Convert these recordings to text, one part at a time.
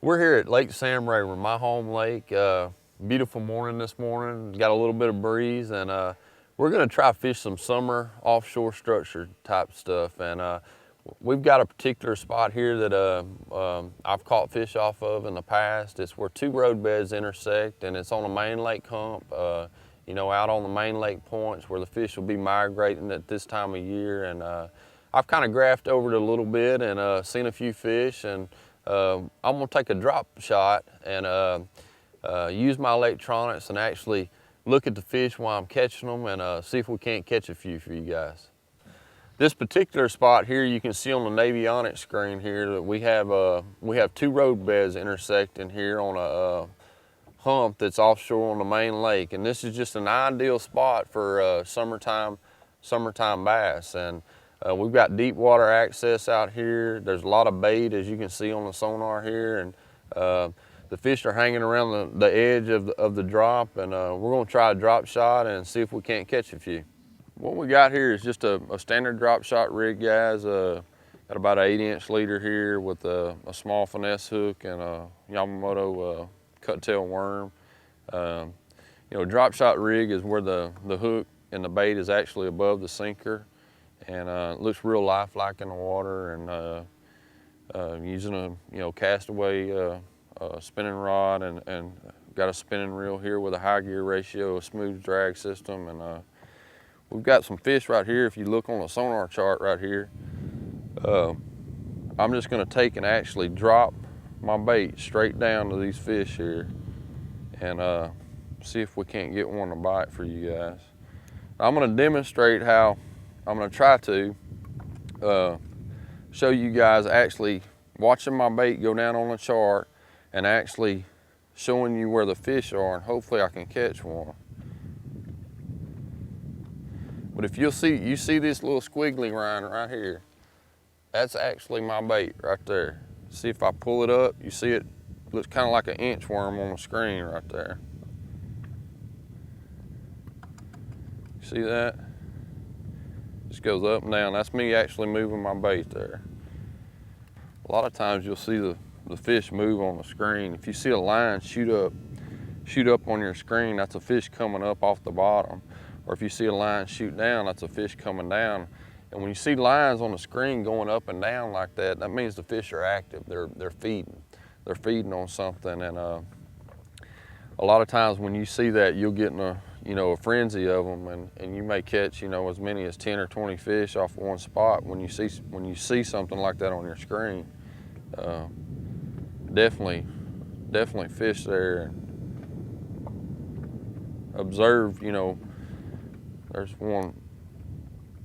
We're here at Lake Sam Rayburn, my home lake. Beautiful morning this morning. Got a little bit of breeze, and we're going to try to fish some summer offshore structure type stuff. And we've got a particular spot here that I've caught fish off of in the past. It's where two road beds intersect, and it's on a main lake hump. You know, out on the main lake points where the fish will be migrating at this time of year. And I've kind of graphed over it a little bit and seen a few fish, and I'm gonna take a drop shot and use my electronics and actually look at the fish while I'm catching them and see if we can't catch a few for you guys. This particular spot here, you can see on the Navionics screen here that we have two road beds intersecting here on a hump that's offshore on the main lake, and this is just an ideal spot for summertime bass. And we've got deep water access out here. There's a lot of bait, as you can see on the sonar here, and the fish are hanging around the edge of the drop, and we're gonna try a drop shot and see if we can't catch a few. What we got here is just a standard drop shot rig, guys. Got about an 8-inch leader here with a small finesse hook and a Yamamoto cut tail worm. You know, drop shot rig is where the hook and the bait is actually above the sinker, and it looks real lifelike in the water. And using a castaway spinning rod and got a spinning reel here with a high gear ratio, a smooth drag system, and we've got some fish right here. If you look on the sonar chart right here, I'm just going to take and actually drop my bait straight down to these fish here and see if we can't get one to bite for you guys. I'm going to demonstrate how I'm going to try to show you guys actually watching my bait go down on the chart and actually showing you where the fish are, and hopefully I can catch one. But if you see this little squiggly line right here, that's actually my bait right there. See if I pull it up, you see it looks kind of like an inchworm on the screen right there. See that? Just goes up and down. That's me actually moving my bait there. A lot of times you'll see the fish move on the screen. If you see a line shoot up on your screen, that's a fish coming up off the bottom. Or if you see a line shoot down, that's a fish coming down. And when you see lines on the screen going up and down like that, that means the fish are active. They're feeding. They're feeding on something. And a lot of times when you see that, you'll get in a frenzy of them, and you may catch as many as 10 or 20 fish off one spot when you see something like that on your screen. Definitely fish there. Observe, there's one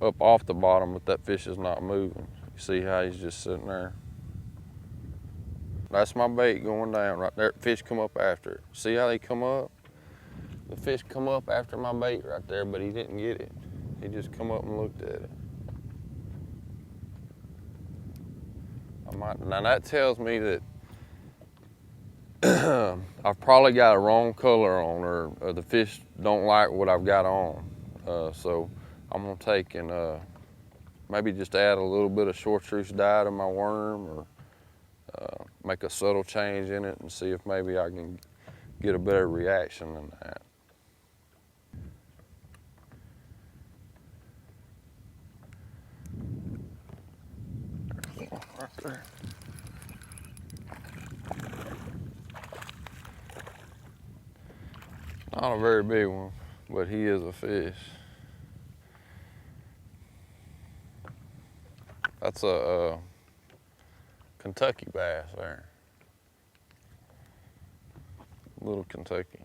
up off the bottom, but that fish is not moving. You see how he's just sitting there? That's my bait going down right there. Fish come up after it. See how they come up? The fish come up after my bait right there, but he didn't get it. He just come up and looked at it. Now that tells me that I've probably got a wrong color on, or the fish don't like what I've got on. So I'm gonna take and maybe just add a little bit of chartreuse dye to my worm, or make a subtle change in it and see if maybe I can get a better reaction than that. There's one right there. Not a very big one, but he is a fish. That's a Kentucky bass there. Little Kentucky.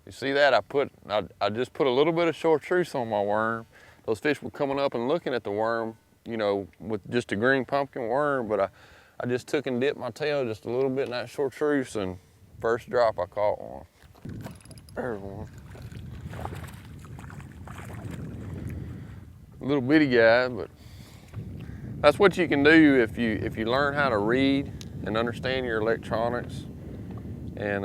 You see that? I just put a little bit of chartreuse on my worm. Those fish were coming up and looking at the worm, with just a green pumpkin worm, but I just took and dipped my tail just a little bit in that chartreuse, and first drop I caught one. There's one. A little bitty guy, but that's what you can do if you learn how to read and understand your electronics. And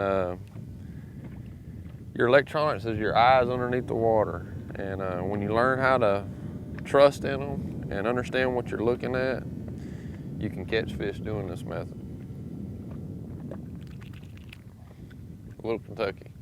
your electronics is your eyes underneath the water. And when you learn how to trust in them and understand what you're looking at, you can catch fish doing this method. Little Kentucky.